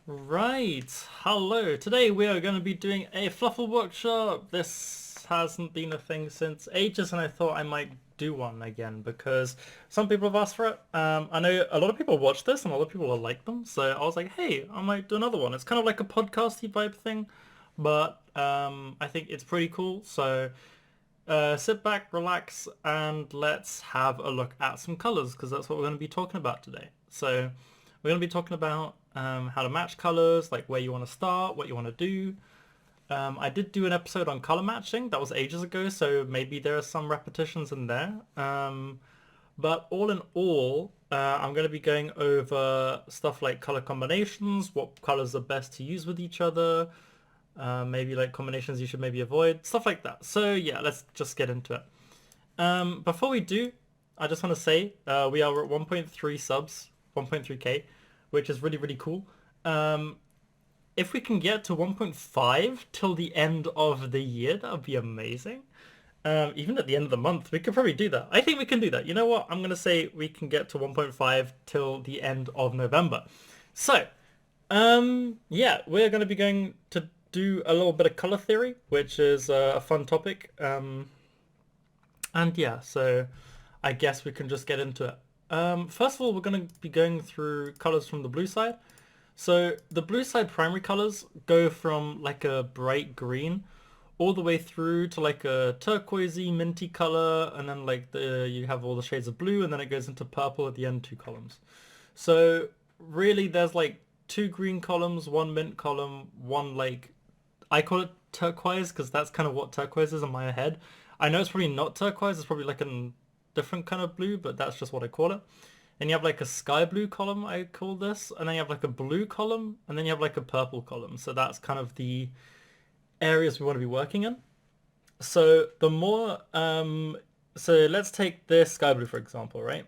Right, hello. Today we are going to be doing a Fluffalz Workshop. This hasn't been a thing since ages and I thought I might do one again because some people have asked for it. I know a lot of people watch this and a lot of people will like them, so I was like, hey, I might do another one. It's kind of like a podcasty vibe thing, but I think it's pretty cool. So sit back, relax, and let's have a look at some colors because that's what we're going to be talking about today. So we're going to be talking about how to match colors, like where you want to start, what you want to do. I did do an episode on color matching. That was ages ago, so maybe there are some repetitions in there. But all in all, I'm going to be going over stuff like color combinations, what colors are best to use with each other, maybe like combinations you should maybe avoid, stuff like that. So yeah, let's just get into it. Before we do, I just want to say we are at 1.3 subs, 1.3k, which is really, really cool. If we can get to 1.5 till the end of the year, that would be amazing. Even at the end of the month, we could probably do that. I think we can do that. You know what? I'm going to say we can get to 1.5 till the end of November. So, yeah, we're going to be going to do a little bit of color theory, which is a fun topic. And yeah, so I guess we can just get into it. First of all, we're going to be going through colors from the blue side. So the blue side primary colors go from like a bright green all the way through to like a turquoisey minty color, and then like you have all the shades of blue, and then it goes into purple at the end, two columns. So really there's like two green columns, one mint column, one like, I call it turquoise because that's kind of what turquoise is in my head. I know it's probably not turquoise, it's probably like a different kind of blue, but that's just what I call it. And you have like a sky blue column, I call this, and then you have like a blue column, and then you have like a purple column. So that's kind of the areas we want to be working in. So the more, so let's take this sky blue for example, right?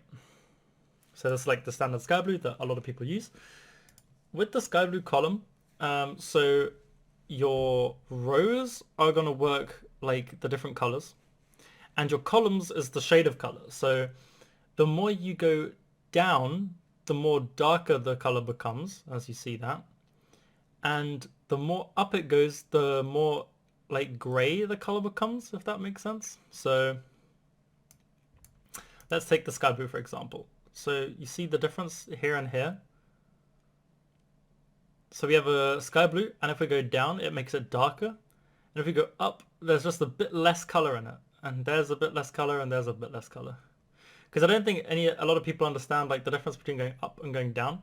So that's like the standard sky blue that a lot of people use. With the sky blue column, so your rows are going to work like the different colors, and your columns is the shade of color. So the more you go down, the more darker the color becomes, as you see that. And the more up it goes, the more like gray the color becomes, if that makes sense. So let's take the sky blue for example. So you see the difference here and here. So we have a sky blue, and if we go down, it makes it darker. And if we go up, there's just a bit less color in it. And there's a bit less color, and there's a bit less color. Because I don't think a lot of people understand like the difference between going up and going down.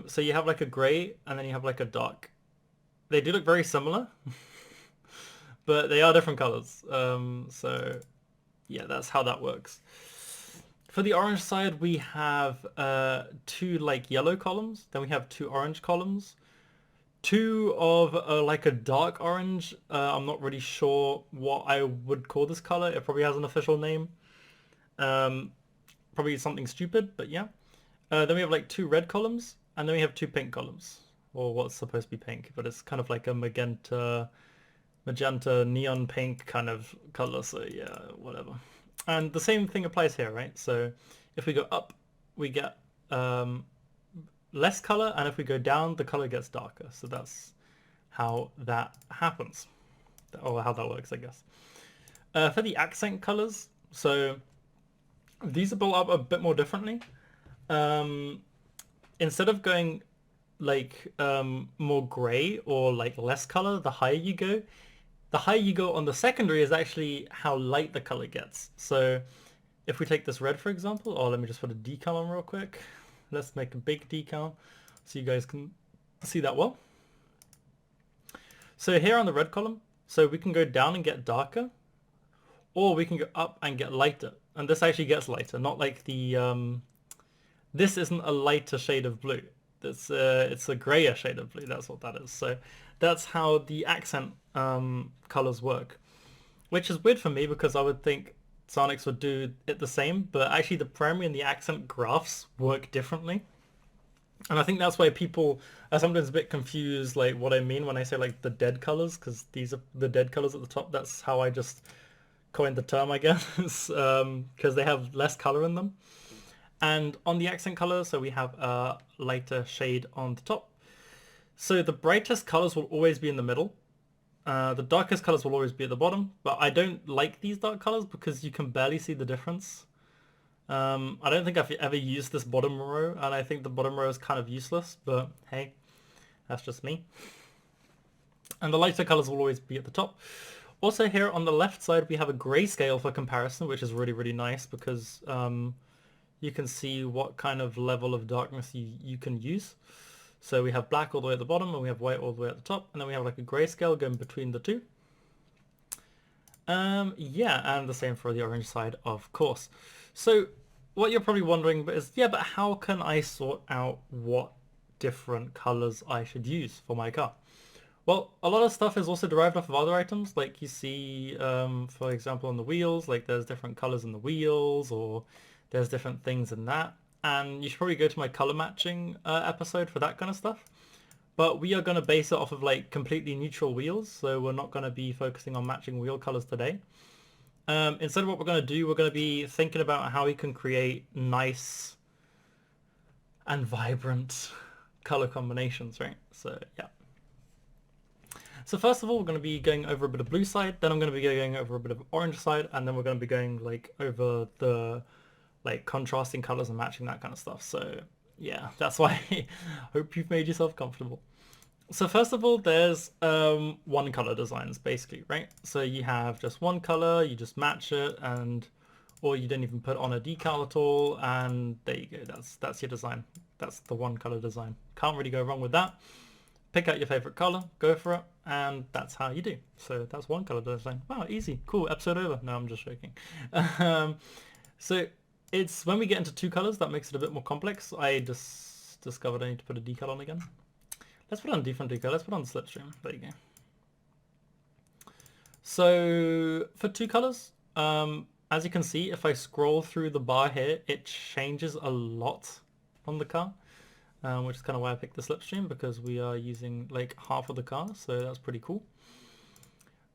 So you have like a gray, and then you have like a dark. They do look very similar, but they are different colors. So yeah, that's how that works. For the orange side, we have two like yellow columns. Then we have two orange columns. Two of like a dark orange. I'm not really sure what I would call this color. It probably has an official name. Probably something stupid, but yeah. Then we have like two red columns, and then we have two pink columns, or what's supposed to be pink, but it's kind of like a magenta neon pink kind of color. So yeah, whatever. And the same thing applies here, right? So if we go up, we get less color, and if we go down, the color gets darker. So that's how that happens, or how that works, I guess. For the accent colors, so these are built up a bit more differently. Instead of going like more gray or like less color, the higher you go. The higher you go on the secondary is actually how light the color gets. So if we take this red, for example, oh, let me just put a decal on real quick. Let's make a big decal so you guys can see that well. So here on the red column, so we can go down and get darker, or we can go up and get lighter. And this actually gets lighter, not like the, this isn't a lighter shade of blue. It's a grayer shade of blue, that's what that is. So that's how the accent colors work, which is weird for me because I would think Sonics would do it the same, but actually the primary and the accent graphs work differently. And I think that's why people are sometimes a bit confused, like what I mean when I say like the dead colors, because these are the dead colors at the top. That's how I just coined the term, I guess, because they have less color in them. And on the accent color, so we have a lighter shade on the top. So the brightest colors will always be in the middle. The darkest colors will always be at the bottom, but I don't like these dark colors because you can barely see the difference. I don't think I've ever used this bottom row, and I think the bottom row is kind of useless, but hey, that's just me. And the lighter colors will always be at the top. Also here on the left side, we have a grayscale for comparison, which is really, really nice because you can see what kind of level of darkness you can use. So we have black all the way at the bottom and we have white all the way at the top, and then we have like a grayscale going between the two. Yeah, and the same for the orange side, of course. So what you're probably wondering is, yeah, but how can I sort out what different colors I should use for my car? Well, a lot of stuff is also derived off of other items, like you see, for example, on the wheels, like there's different colors in the wheels, or there's different things in that. And you should probably go to my color matching episode for that kind of stuff. But we are going to base it off of like completely neutral wheels, so we're not going to be focusing on matching wheel colors today. Instead of what we're going to do, we're going to be thinking about how we can create nice and vibrant color combinations, right? So yeah. So first of all, we're going to be going over a bit of blue side, then I'm going to be going over a bit of orange side, and then we're going to be going like over the like contrasting colors and matching that kind of stuff. So yeah, that's why I hope you've made yourself comfortable. So first of all, there's one color designs basically, right? So you have just one color, you just match it, and or you don't even put on a decal at all, and there you go. That's your design. That's the one color design. Can't really go wrong with that. Pick out your favorite color, go for it, and that's how you do. So that's one color design. Wow, easy, cool, episode over. No, I'm just joking. So it's when we get into two colors that makes it a bit more complex. I just discovered I need to put a decal on again. Let's put on a different decal. Let's put on the slipstream. There you go. So for two colors, as you can see, if I scroll through the bar here, it changes a lot on the car, which is kind of why I picked the slipstream, because we are using like half of the car, so that's pretty cool.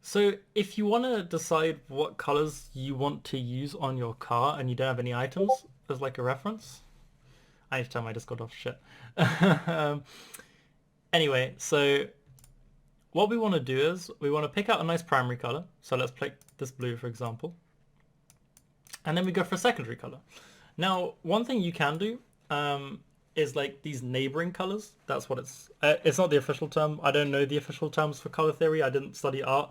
So if you want to decide what colors you want to use on your car and you don't have any items as like a reference, each time I just got off shit. Anyway, so what we want to do is we want to pick out a nice primary color. So let's pick this blue, for example. And then we go for a secondary color. Now, one thing you can do is like these neighboring colors. That's what it's not the official term. I don't know the official terms for color theory. I didn't study art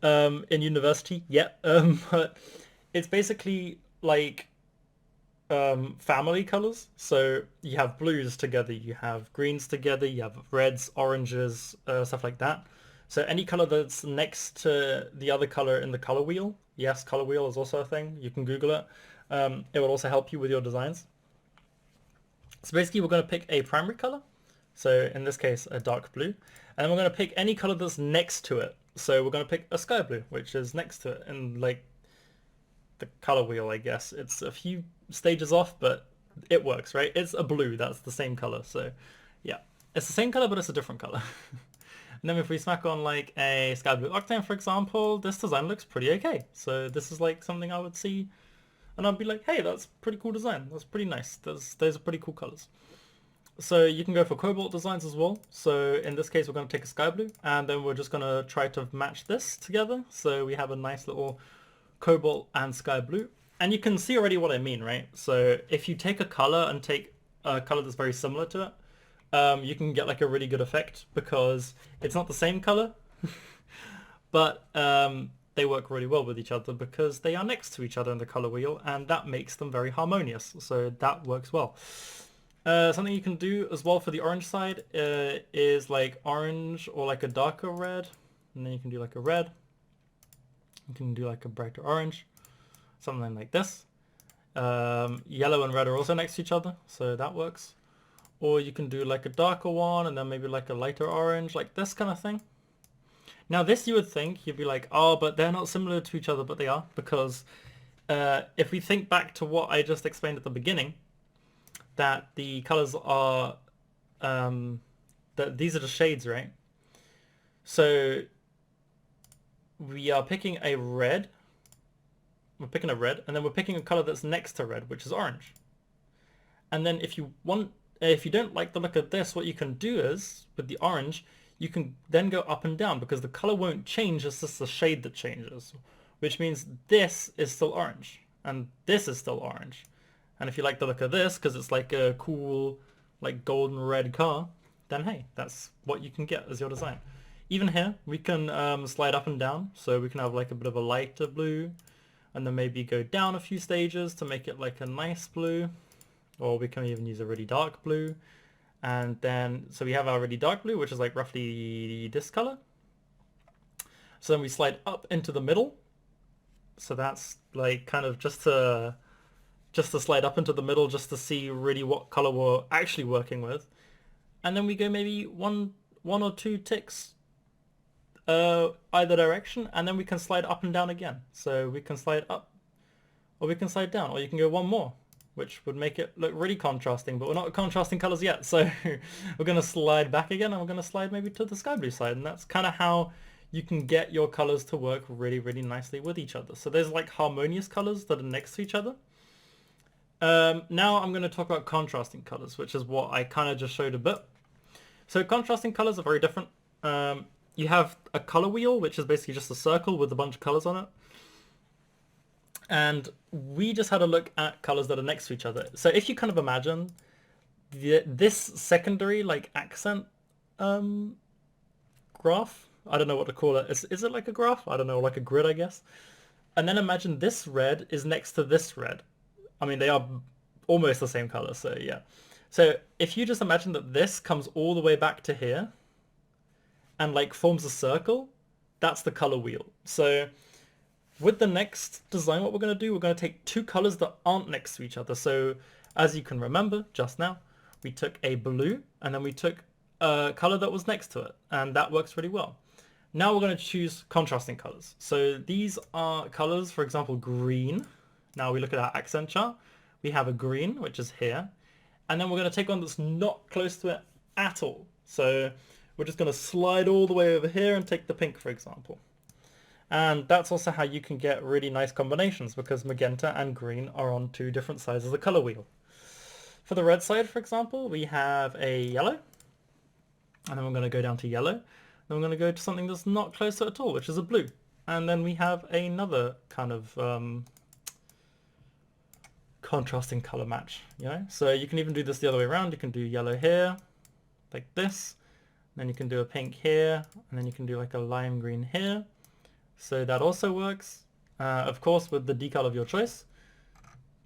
in university yet. But it's basically like family colors. So you have blues together, you have greens together, you have reds, oranges, stuff like that. So any color that's next to the other color in the color wheel, yes, color wheel is also a thing. You can Google it. It will also help you with your designs. So basically we're going to pick a primary color. So in this case, a dark blue. And then we're going to pick any color that's next to it. So we're going to pick a sky blue, which is next to it in like the color wheel, I guess. It's a few stages off, but it works, right? It's a blue, that's the same color. So yeah, it's the same color, but it's a different color. And then if we smack on like a sky blue octane, for example, this design looks pretty okay. So this is like something I would see and I'd be like, hey, that's pretty cool design. That's pretty nice. Those are pretty cool colors. So you can go for cobalt designs as well. So in this case, we're going to take a sky blue and then we're just going to try to match this together. So we have a nice little cobalt and sky blue. And you can see already what I mean, right? So if you take a color and take a color that's very similar to it, you can get like a really good effect because it's not the same color, but they work really well with each other because they are next to each other in the color wheel, and that makes them very harmonious. So that works well. Something you can do as well for the orange side is like orange or like a darker red, and then you can do like a red. You can do like a brighter orange, something like this. Yellow and red are also next to each other, so that works. Or you can do like a darker one and then maybe like a lighter orange, like this kind of thing. Now this you would think, you'd be like, oh, but they're not similar to each other, but they are, because if we think back to what I just explained at the beginning, that the colors are, that these are the shades, right? So we are picking a red, and then we're picking a color that's next to red, which is orange. And then if you want if you don't like the look of this, what you can do is, with the orange, you can then go up and down because the color won't change, it's just the shade that changes. Which means this is still orange, and this is still orange. And if you like the look of this, because it's like a cool, like golden red car, then hey, that's what you can get as your design. Even here, we can slide up and down, so we can have like a bit of a lighter blue, and then maybe go down a few stages to make it like a nice blue, or we can even use a really dark blue. And then, so we have our really dark blue, which is like roughly this color. So then we slide up into the middle. So that's like kind of just to slide up into the middle, just to see really what color we're actually working with. And then we go maybe one or two ticks either direction, and then we can slide up and down again. So we can slide up, or we can slide down, or you can go one more, which would make it look really contrasting, but we're not contrasting colors yet. So we're going to slide back again, and we're going to slide maybe to the sky blue side. And that's kind of how you can get your colors to work really, really nicely with each other. So there's like harmonious colors that are next to each other. Now I'm going to talk about contrasting colors, which is what I kind of just showed a bit. So contrasting colors are very different. You have a color wheel, which is basically just a circle with a bunch of colors on it. And we just had a look at colors that are next to each other. So if you kind of imagine this secondary like accent graph, I don't know what to call it. Is it like a graph? I don't know, like a grid, I guess. And then imagine this red is next to this red. I mean, they are almost the same color, so yeah. So if you just imagine that this comes all the way back to here and like forms a circle, that's the color wheel. So with the next design, what we're going to do, we're going to take two colors that aren't next to each other. So as you can remember just now, we took a blue and then we took a color that was next to it, and that works really well. Now we're going to choose contrasting colors. So these are colors, for example, green. Now we look at our accent chart. We have a green, which is here. And then we're going to take one that's not close to it at all. So we're just going to slide all the way over here and take the pink, for example. And that's also how you can get really nice combinations, because magenta and green are on two different sides of the color wheel. For the red side, for example, we have a yellow. And then we're going to go down to yellow. Then we're going to go to something that's not close to it at all, which is a blue. And then we have another kind of contrasting color match, you know? So you can even do this the other way around. You can do yellow here, like this. Then you can do a pink here, and then you can do like a lime green here. So that also works, of course, with the decal of your choice.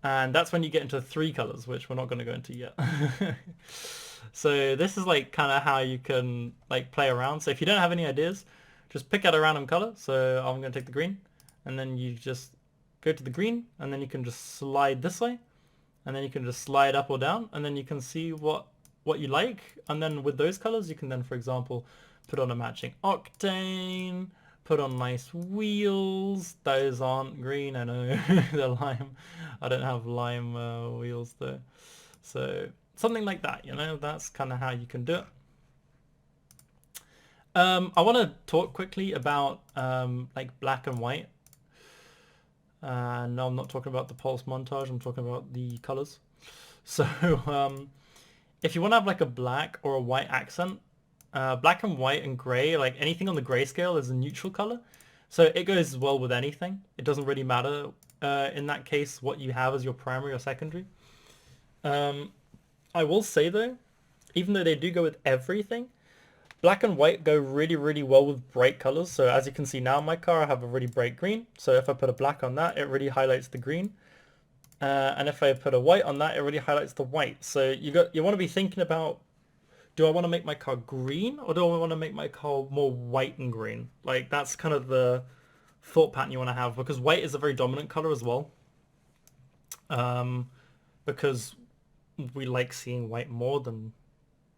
And that's when you get into three colors, which we're not going to go into yet. So this is like kind of how you can like play around. So if you don't have any ideas, just pick out a random color. So I'm going to take the green, and then you just go to the green, and then you can just slide this way, and then you can just slide up or down, and then you can see what you like. And then with those colors, you can then, for example, put on a matching octane, put on nice wheels. Those aren't green, I know. They're lime. I don't have lime wheels though. So something like that, you know, that's kind of how you can do it. I want to talk quickly about like black and white. No, I'm not talking about the pulse montage, I'm talking about the colors. So if you want to have like a black or a white accent, black and white and gray, like anything on the grayscale is a neutral color. So it goes well with anything. It doesn't really matter in that case what you have as your primary or secondary. I will say though, even though they do go with everything, black and white go really, really well with bright colors. So as you can see now in my car, I have a really bright green. So if I put a black on that, it really highlights the green. And if I put a white on that, it really highlights the white. So you want to be thinking about, do I want to make my car green, or do I want to make my car more white and green? Like that's kind of the thought pattern you want to have, because white is a very dominant color as well. Because we like seeing white more than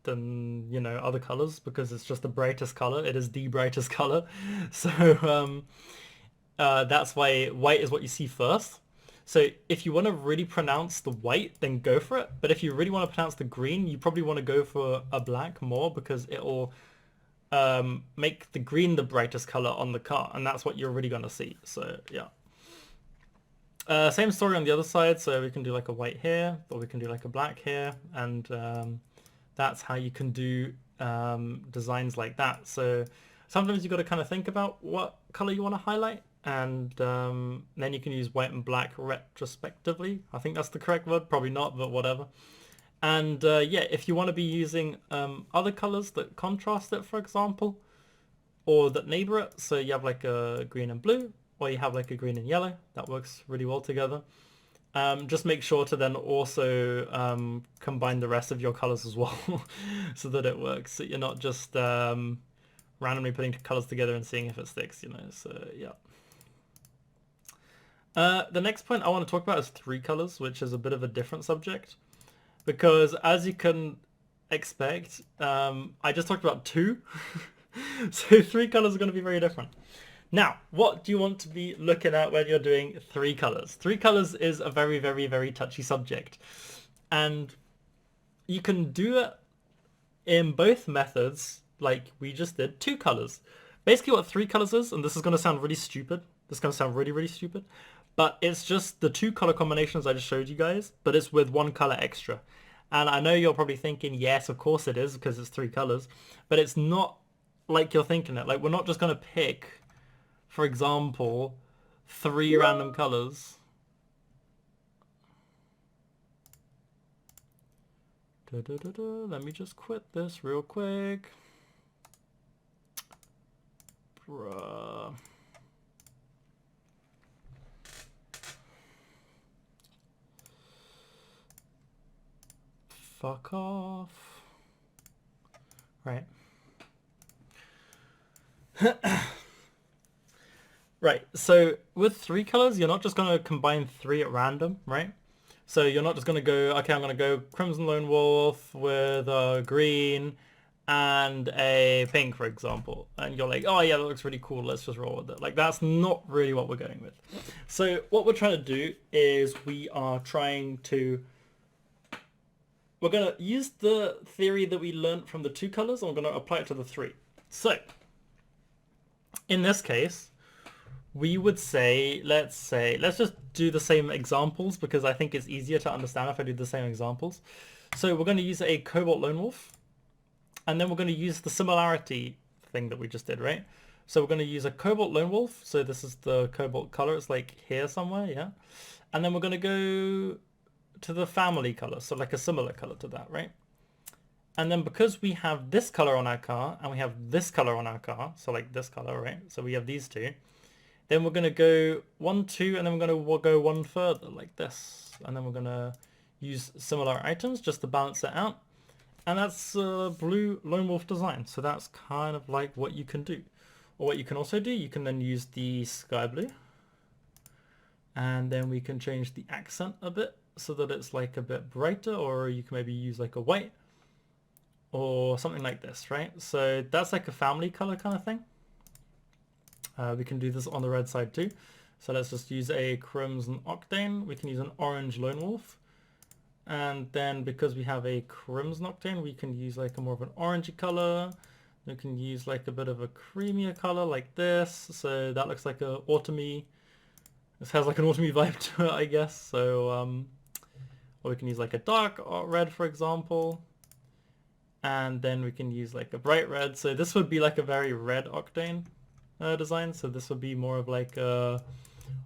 you know, other colors, because it's just the brightest color. It is the brightest color. So that's why white is what you see first. So if you want to really pronounce the white, then go for it. But if you really want to pronounce the green, you probably want to go for a black more, because it'll make the green the brightest color on the car, and that's what you're really going to see. So yeah. Same story on the other side. So we can do like a white here, or we can do like a black here, and that's how you can do designs like that. So sometimes you got to kind of think about what color you want to highlight, and then you can use white and black retrospectively. I think that's the correct word, probably not, but whatever. And yeah, if you want to be using other colors that contrast it, for example, or that neighbor it, so you have like a green and blue, or you have like a green and yellow, that works really well together. Just make sure to then also combine the rest of your colors as well so that it works, so you're not just randomly putting colors together and seeing if it sticks, you know. So yeah. The next point I want to talk about is 3 colors, which is a bit of a different subject, because as you can expect, I just talked about 2. So 3 colors are going to be very different. Now, what do you want to be looking at when you're doing 3 colors? 3 colors is a very, very, very touchy subject. And you can do it in both methods, like we just did, 2 colors. Basically what 3 colors is, and this is going to sound really stupid. This is going to sound really, really stupid. But it's just the 2 color combinations I just showed you guys, but it's with 1 color extra. And I know you're probably thinking, yes, of course it is, because it's 3 colors. But it's not like you're thinking it. Like, we're not just going to pick, for example, 3 random colors. Let me just quit this real quick. Bruh. Fuck off. Right. Right, so with 3 colors, you're not just going to combine 3 at random, right? So you're not just going to go, okay, I'm going to go Crimson Lone Wolf with a green and a pink, for example. And you're like, oh yeah, that looks really cool, let's just roll with it. Like, that's not really what we're going with. So what we're trying to do is we're going to use the theory that we learned from the 2 colors, and we're going to apply it to the 3. So in this case, we would say, let's just do the same examples, because I think it's easier to understand if I do the same examples. So we're going to use a Cobalt Lone Wolf, and then we're going to use the similarity thing that we just did, right? So we're going to use a Cobalt Lone Wolf. So this is the Cobalt color. It's like here somewhere, yeah? And then we're going to go to the family color, so like a similar color to that, right? And then because we have this color on our car, and we have this color on our car, so like this color, right? So we have these 2. Then we're going to go 1, 2, and then we'll go 1 further, like this. And then we're going to use similar items just to balance it out. And that's a blue Lone Wolf design. So that's kind of like what you can do. Or what you can also do, you can then use the sky blue. And then we can change the accent a bit so that it's like a bit brighter, or you can maybe use like a white or something like this, right? So that's like a family color kind of thing. We can do this on the red side too. So let's just use a Crimson Octane. We can use an orange Lone Wolf. And then because we have a Crimson Octane, we can use like a more of an orangey color. We can use like a bit of a creamier color like this. So that looks like a autumny. This has like an autumny vibe to it, I guess. So, or we can use like a dark red, for example. And then we can use like a bright red. So this would be like a very red Octane design. So this would be more of like a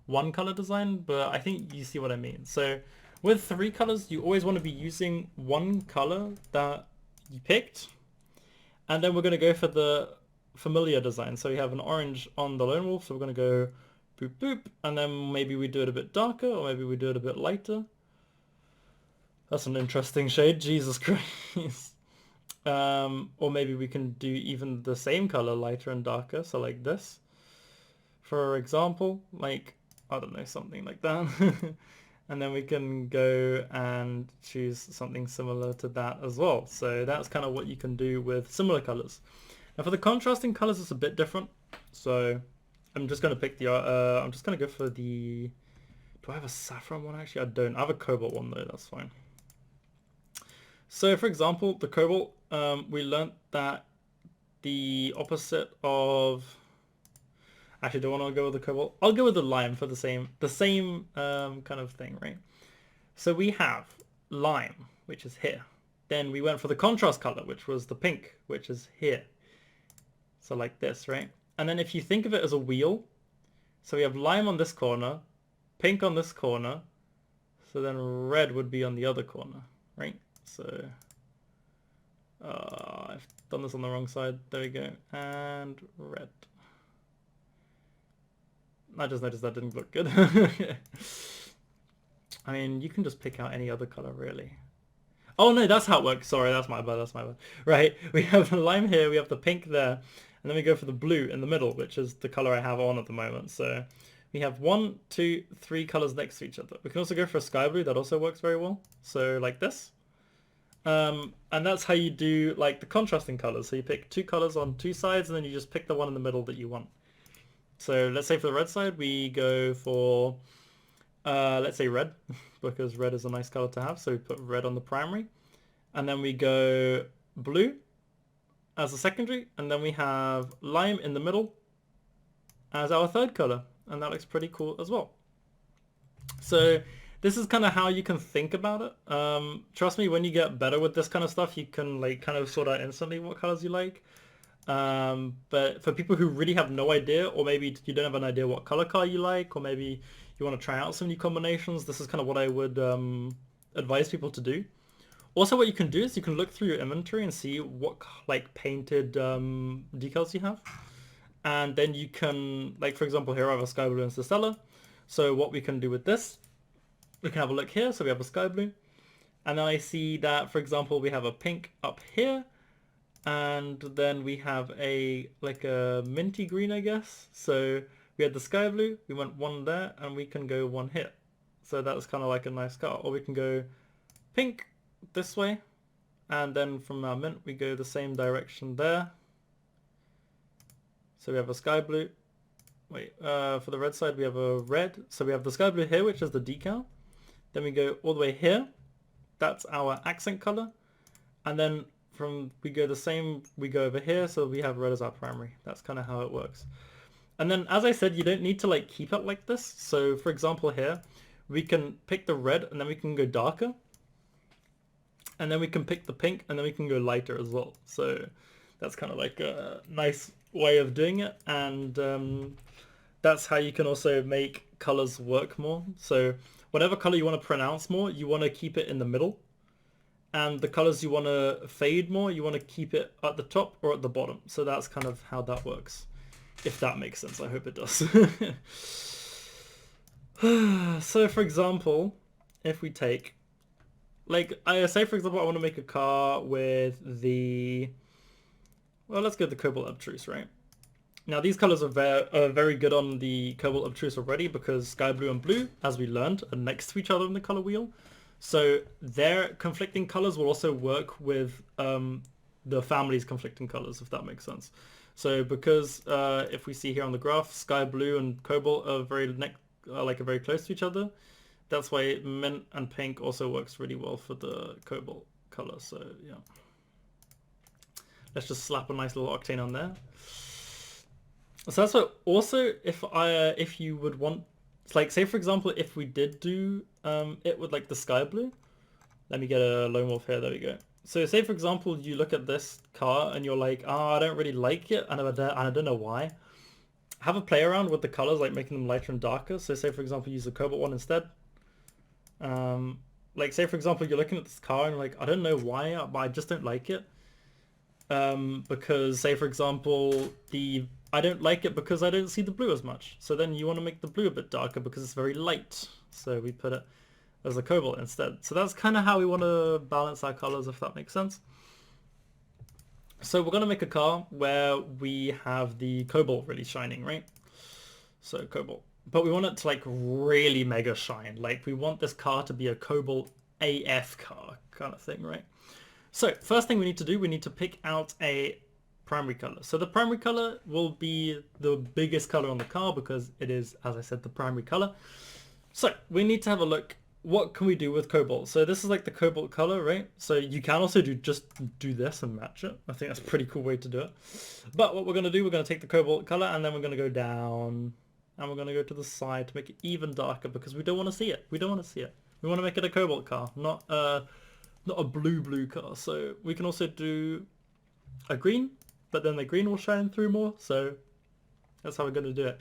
1 color design, but I think you see what I mean. So with 3 colors, you always want to be using 1 color that you picked, and then we're going to go for the familiar design. So we have an orange on the Lone Wolf, so we're going to go boop boop, and then maybe we do it a bit darker, or maybe we do it a bit lighter. That's an interesting shade, Jesus Christ. Or maybe we can do even the same color, lighter and darker, so like this, for example, like, I don't know, something like that. And then we can go and choose something similar to that as well. So that's kind of what you can do with similar colors. Now for the contrasting colors, it's a bit different. So I'm just going to pick the, I'm just going to go for the, do I have a saffron one actually? I don't. I have a cobalt one though, that's fine. So for example, the cobalt, we learnt that the opposite of, actually, do I want to go with the cobalt? I'll go with the lime for the same kind of thing, right? So we have lime, which is here. then we went for the contrast color, which was the pink, which is here. So like this, right? And then if you think of it as a wheel, so we have lime on this corner, pink on this corner, so then red would be on the other corner, right? So I've done this on the wrong side. There we go. And red. I just noticed that didn't look good. I mean, you can just pick out any other color, really. Oh no, that's how it works. Sorry, that's my bad. Right, we have the lime here, we have the pink there, and then we go for the blue in the middle, which is the color I have on at the moment. So we have 1, 2, 3 colors next to each other. We can also go for a sky blue. That also works very well. So like this. And that's how you do like the contrasting colors. So you pick 2 colors on 2 sides, and then you just pick the one in the middle that you want. So let's say for the red side, we go for, let's say red, because red is a nice color to have. So we put red on the primary, and then we go blue as a secondary, and then we have lime in the middle as our third color, and that looks pretty cool as well. So this is kind of how you can think about it. Trust me, when you get better with this kind of stuff, you can like kind of sort out instantly what colors you like. But for people who really have no idea, or maybe you don't have an idea what color car you like, or maybe you want to try out some new combinations, this is kind of what I would advise people to do. Also, what you can do is you can look through your inventory and see what like painted decals you have, and then you can, like for example here I have a sky blue and Stella. So what we can do with this, we can have a look here. So we have a sky blue, and then I see that for example we have a pink up here, and then we have a like a minty green, I guess. So we had the sky blue, we went one there, and we can go one here. So that's kind of like a nice color. Or we can go pink this way, and then from our mint we go the same direction there. So we have a sky blue. Wait, for the red side we have a red. So we have the sky blue here, which is the decal. Then we go all the way here. That's our accent color. And then we go the same, we go over here, so we have red as our primary. That's kind of how it works. And then as I said, you don't need to like keep it like this. So for example here, we can pick the red and then we can go darker. And then we can pick the pink and then we can go lighter as well. So that's kind of like a nice way of doing it. And that's how you can also make colors work more. So whatever color you want to pronounce more, you want to keep it in the middle. And the colors you want to fade more, you want to keep it at the top or at the bottom. So that's kind of how that works. If that makes sense, I hope it does. So for example, if we take, like I say for example, I want to make a car with the, well, let's go with the Cobalt Obtruse, right? Now these colors are very good on the Cobalt Obtruse already, because sky blue and blue, as we learned, are next to each other in the color wheel. So their conflicting colors will also work with the family's conflicting colors, if that makes sense. So because if we see here on the graph, sky blue and cobalt are very close to each other. That's why mint and pink also works really well for the cobalt color. So yeah, let's just slap a nice little octane on there. So that's what also, if you would want, like say for example, if we did do it with like the sky blue, let me get a lone wolf here, there we go. So say for example, you look at this car and you're like, oh, I don't really like it, and I don't know why. Have a play around with the colors, like making them lighter and darker. So say for example, use the cobalt one instead. Like say for example, you're looking at this car and you're like, I don't know why, but I just don't like it. Because say for example, I don't like it because I don't see the blue as much. So then you want to make the blue a bit darker because it's very light. So we put it as a cobalt instead. So that's kind of how we want to balance our colors, if that makes sense. So we're going to make a car where we have the cobalt really shining, right? So cobalt. But we want it to like really mega shine. Like we want this car to be a cobalt AF car kind of thing, right? So first thing we need to do, we need to pick out a primary color. So the primary color will be the biggest color on the car because it is, as I said, the primary color. So we need to have a look, what can we do with cobalt? So this is like the cobalt color, right? So you can also just do this and match it. I think that's a pretty cool way to do it. But what we're going to do, we're going to take the cobalt color and then we're going to go down and we're going to go to the side to make it even darker because we don't want to see it. We don't want to see it. We want to make it a cobalt car, not a not a blue car. So we can also do a green, but then the green will shine through more. So that's how we're going to do it.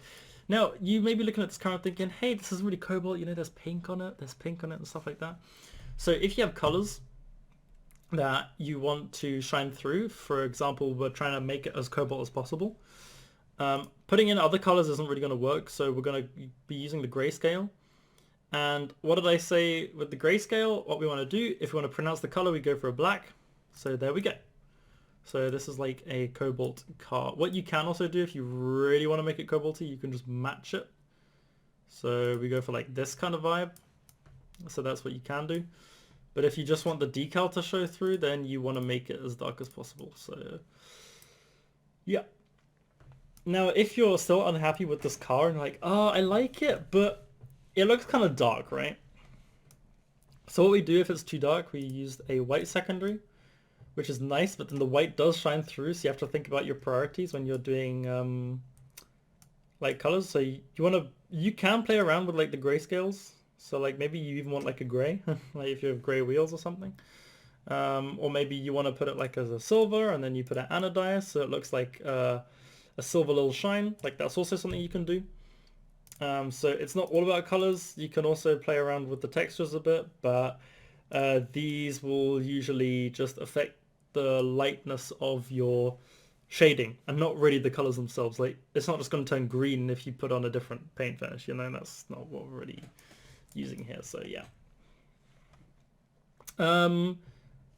Now, you may be looking at this car and thinking, hey, this is really Cobalt, you know, there's pink on it and stuff like that. So if you have colors that you want to shine through, for example, we're trying to make it as Cobalt as possible, putting in other colors isn't really going to work, so we're going to be using the grayscale. And what did I say with the grayscale? What we want to do, if we want to pronounce the color, we go for a black. So there we go. So this is like a Cobalt car. What you can also do if you really want to make it Cobalty, you can just match it. So we go for like this kind of vibe. So that's what you can do. But if you just want the decal to show through, then you want to make it as dark as possible. So yeah. Now if you're still unhappy with this car and like, oh, I like it, but it looks kind of dark, right? So what we do if it's too dark, we use a white secondary, which is nice, but then the white does shine through, so you have to think about your priorities when you're doing like colors. So you can play around with like the grayscales. So like maybe you even want like a gray, like if you have gray wheels or something. Or maybe you want to put it like as a silver and then you put it anodized so it looks like a silver little shine. Like that's also something you can do. So it's not all about colors. You can also play around with the textures a bit, but these will usually just affect the lightness of your shading and not really the colors themselves. Like it's not just going to turn green if you put on a different paint finish, you know, that's not what we're really using here. So yeah.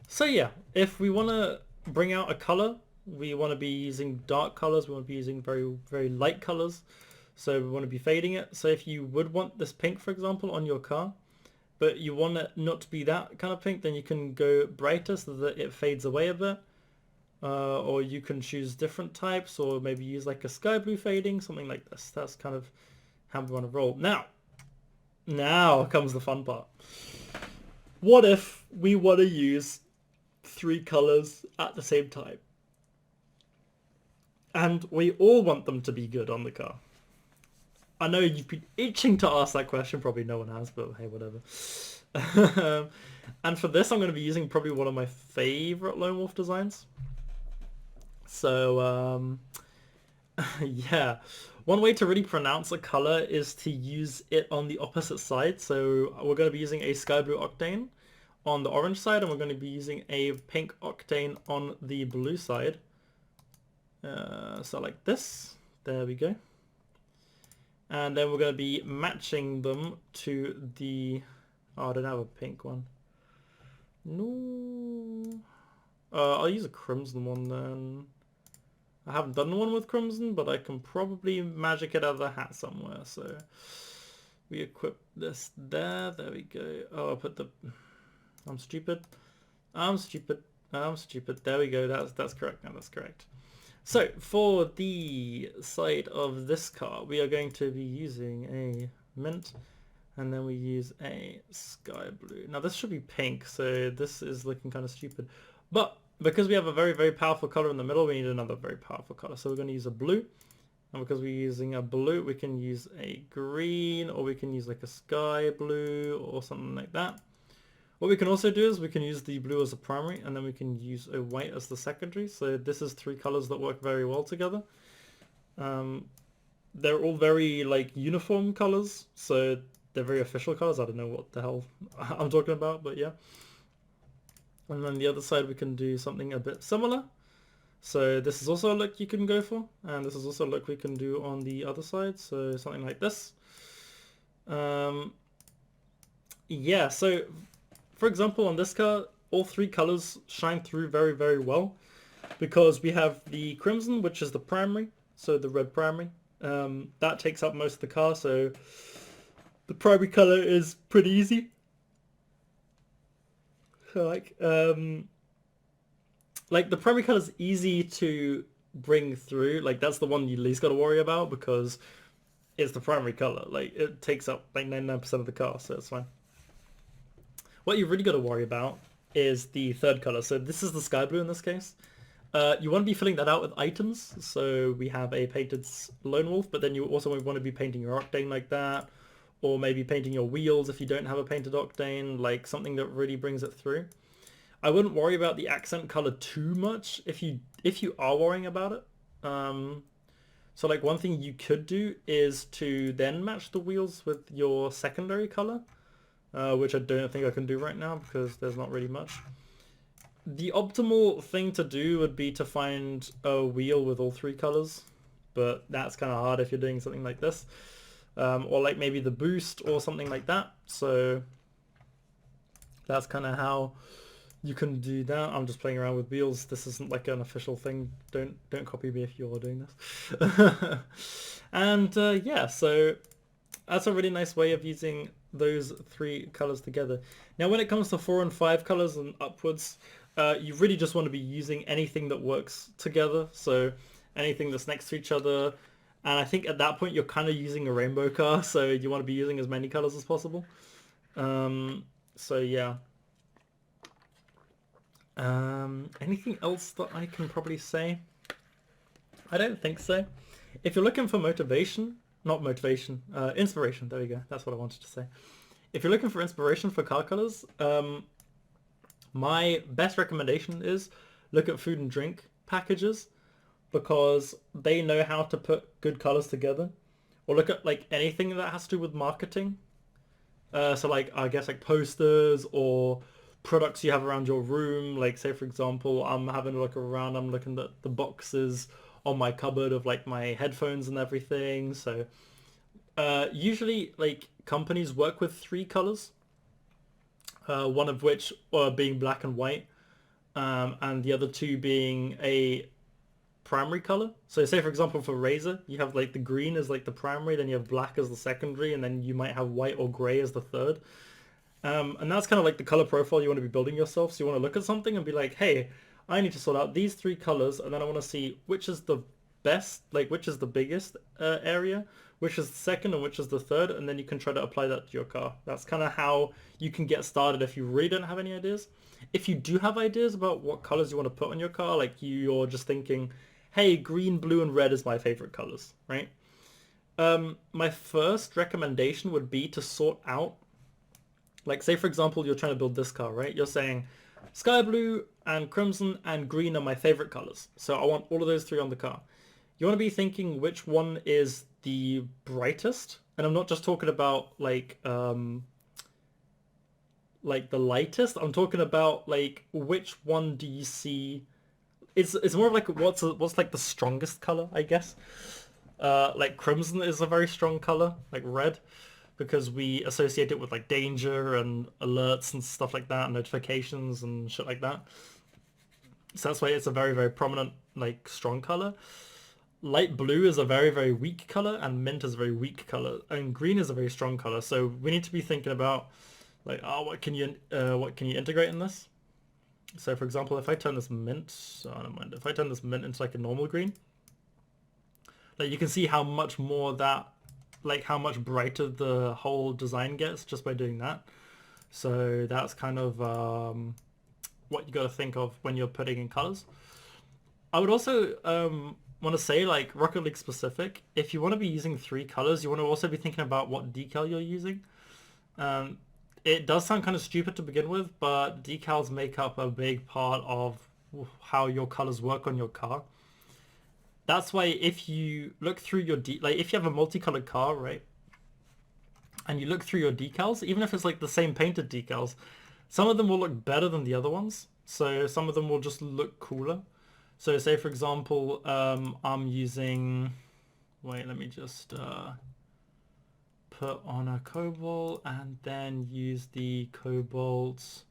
So yeah, if we want to bring out a color, we want to be using dark colors, we want to be using very, very light colors. So we want to be fading it. So if you would want this pink, for example, on your car, but you want it not to be that kind of pink, then you can go brighter so that it fades away a bit. Or you can choose different types, or maybe use like a sky blue fading, something like this. That's kind of how we want to roll. Now comes the fun part. What if we want to use 3 colors at the same time? And we all want them to be good on the car. I know you've been itching to ask that question, probably no one has, but hey, whatever. And for this I'm going to be using probably one of my favorite Lone Wolf designs. So yeah, one way to really pronounce a color is to use it on the opposite side. So we're going to be using a sky blue octane on the orange side, and we're going to be using a pink octane on the blue side. So like this, there we go. And then we're going to be matching them to the... Oh, I don't have a pink one. No. I'll use a crimson one then. I haven't done one with crimson, but I can probably magic it out of the hat somewhere. So we equip this there. There we go. Oh, I'll put the... I'm stupid. I'm stupid. I'm stupid. There we go. That's correct now. That's correct. So for the side of this car, we are going to be using a mint, and then we use a sky blue. Now this should be pink, so this is looking kind of stupid. But because we have a very, very powerful color in the middle, we need another very powerful color. So we're going to use a blue. And because we're using a blue, we can use a green, or we can use like a sky blue or something like that. What we can also do is we can use the blue as a primary, and then we can use a white as the secondary. So this is 3 colors that work very well together. They're all very like uniform colors, so they're very official colors. I don't know what the hell I'm talking about, but yeah. And then the other side we can do something a bit similar. So this is also a look you can go for, and this is also a look we can do on the other side. So something like this. Yeah, so for example, on this car, all 3 colors shine through very, very well because we have the crimson, which is the primary, so the red primary. That takes up most of the car, so the primary color is pretty easy. So like the primary color is easy to bring through. Like that's the one you least got to worry about because it's the primary color. Like it takes up like 99% of the car, so it's fine. What you really got to worry about is the third color. So this is the sky blue in this case. You want to be filling that out with items. So we have a painted Lone Wolf, but then you also want to be painting your octane like that, or maybe painting your wheels if you don't have a painted octane, like something that really brings it through. I wouldn't worry about the accent color too much if you are worrying about it. So like one thing you could do is to then match the wheels with your secondary color, which I don't think I can do right now because there's not really much. The optimal thing to do would be to find a wheel with all three colors, but that's kind of hard if you're doing something like this. Or like maybe the boost or something like that. So that's kind of how you can do that. I'm just playing around with wheels. This isn't like an official thing. Don't copy me if you're doing this. And yeah, so that's a really nice way of using those three colors together. Now when it comes to 4 and 5 colors and upwards, you really just want to be using anything that works together. So anything that's next to each other. And I think at that point you're kind of using a rainbow car, so you want to be using as many colors as possible. So yeah. Anything else that I can probably say? I don't think so. If you're looking for motivation, not motivation, inspiration, there we go, that's what I wanted to say. If you're looking for inspiration for car colors, my best recommendation is look at food and drink packages, because they know how to put good colors together. Or look at like anything that has to do with marketing. So like, I guess like posters or products you have around your room. Like say for example, I'm having a look around, I'm looking at the boxes on my cupboard of like my headphones and everything. So usually like companies work with 3 colors, one of which being black and white, and the other 2 being a primary color. So say for example for Razer, you have like the green as like the primary, then you have black as the secondary, and then you might have white or gray as the third. And that's kind of like the color profile you want to be building yourself. So you want to look at something and be like, hey, I need to sort out these 3 colors, and then I want to see which is the best, like which is the biggest area, which is the second, and which is the third, and then you can try to apply that to your car. That's kind of how you can get started if you really don't have any ideas. If you do have ideas about what colors you want to put on your car, like you're just thinking, hey, green, blue, and red is my favorite colors, right? My first recommendation would be to sort out, like say for example, you're trying to build this car, right? You're saying sky blue and crimson and green are my favorite colors. So I want all of those 3 on the car. You want to be thinking which one is the brightest. And I'm not just talking about like the lightest. I'm talking about like which one do you see. It's more of like what's like the strongest color, I guess. Like crimson is a very strong color, like red, because we associate it with like danger and alerts and stuff like that, and notifications and shit like that. So that's why it's a very, very prominent, like strong color. Light blue is a very, very weak color, and mint is a very weak color, and green is a very strong color. So we need to be thinking about like, oh, what can you integrate in this? So for example, if I turn this mint, I don't mind, if I turn this mint into like a normal green, like you can see how much more that, like how much brighter the whole design gets just by doing that. So that's kind of what you got to think of when you're putting in colors. I would also want to say, like Rocket League specific, if you want to be using 3 colors, you want to also be thinking about what decal you're using. It does sound kind of stupid to begin with, but decals make up a big part of how your colors work on your car. That's why if you look through your like if you have a multicolored car, right, and you look through your decals, even if it's like the same painted decals, some of them will look better than the other ones. So some of them will just look cooler. So say for example, I'm using, wait, let me just put on a Cobalt and then use the Cobalt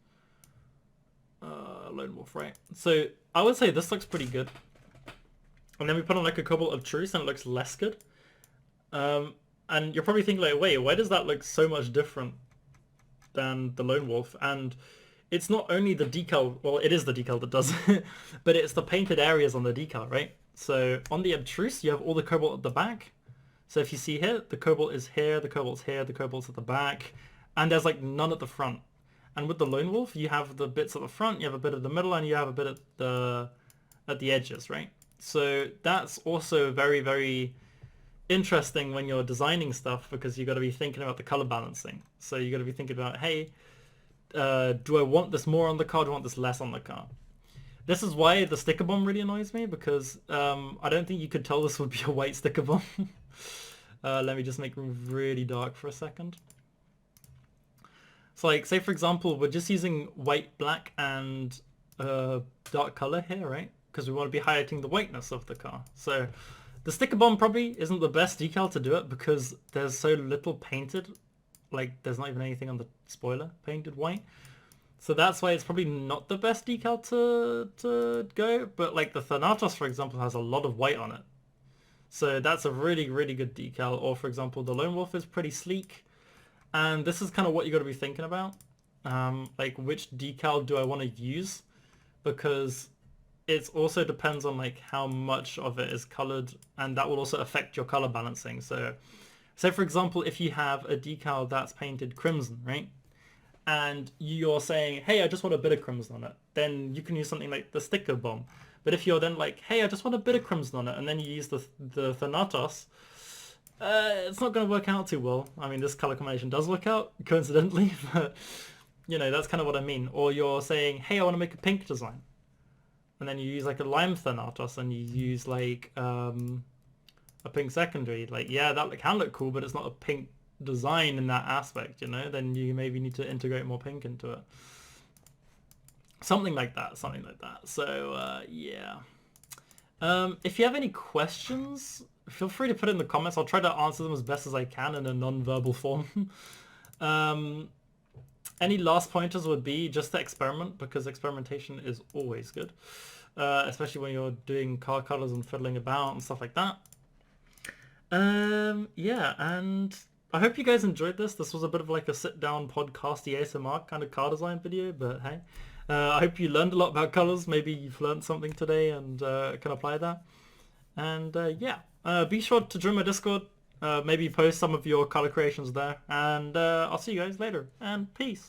Lone Wolf, right? So I would say this looks pretty good. And then we put on like a Cobalt of Truth and it looks less good. And you're probably thinking like, wait, why does that look so much different than the Lone Wolf? And it's not only the decal, well, it is the decal that does it, but it's the painted areas on the decal, right? So on the Obtruse, you have all the Cobalt at the back. So if you see here, the Cobalt is here, the Cobalt's here, the Cobalt's at the back, and there's like none at the front. And with the Lone Wolf, you have the bits at the front, you have a bit at the middle, and you have a bit at the edges, right? So that's also very, very interesting when you're designing stuff, because you got to be thinking about the color balancing. So you got to be thinking about, hey, do I want this more on the car, do I want this less on the car? This is why the sticker bomb really annoys me, because I don't think you could tell this would be a white sticker bomb. Let me just make it really dark for a second. So like, say for example, we're just using white, black, and dark color here, right? Because we want to be highlighting the whiteness of the car. So the sticker bomb probably isn't the best decal to do it because there's so little painted. Like, there's not even anything on the spoiler painted white. So that's why it's probably not the best decal to go. But like the Thanatos, for example, has a lot of white on it. So that's a really, really good decal. Or for example, the Lone Wolf is pretty sleek. And this is kind of what you got to be thinking about. Like, which decal do I want to use? Because it also depends on like how much of it is colored, and that will also affect your color balancing. So say for example, if you have a decal that's painted crimson, right? And you're saying, hey, I just want a bit of crimson on it, then you can use something like the sticker bomb. But if you're then like, hey, I just want a bit of crimson on it, and then you use the Thanatos, it's not going to work out too well. I mean, this color combination does work out, coincidentally, but, you know, that's kind of what I mean. Or you're saying, hey, I want to make a pink design. And then you use like a lime Thanatos, and you use like a pink secondary. Like, yeah, that can look cool, but it's not a pink design in that aspect, you know? Then you maybe need to integrate more pink into it. Something like that, something like that. So, yeah. If you have any questions, feel free to put it in the comments. I'll try to answer them as best as I can in a non-verbal form. Any last pointers would be just to experiment, because experimentation is always good. Especially when you're doing car colors and fiddling about and stuff like that. Yeah, and I hope you guys enjoyed this. This was a bit of like a sit-down podcasty ASMR kind of car design video, but hey. I hope you learned a lot about colors. Maybe you've learned something today and can apply that. And yeah, be sure to join my Discord. Maybe post some of your color creations there. And I'll see you guys later. And peace.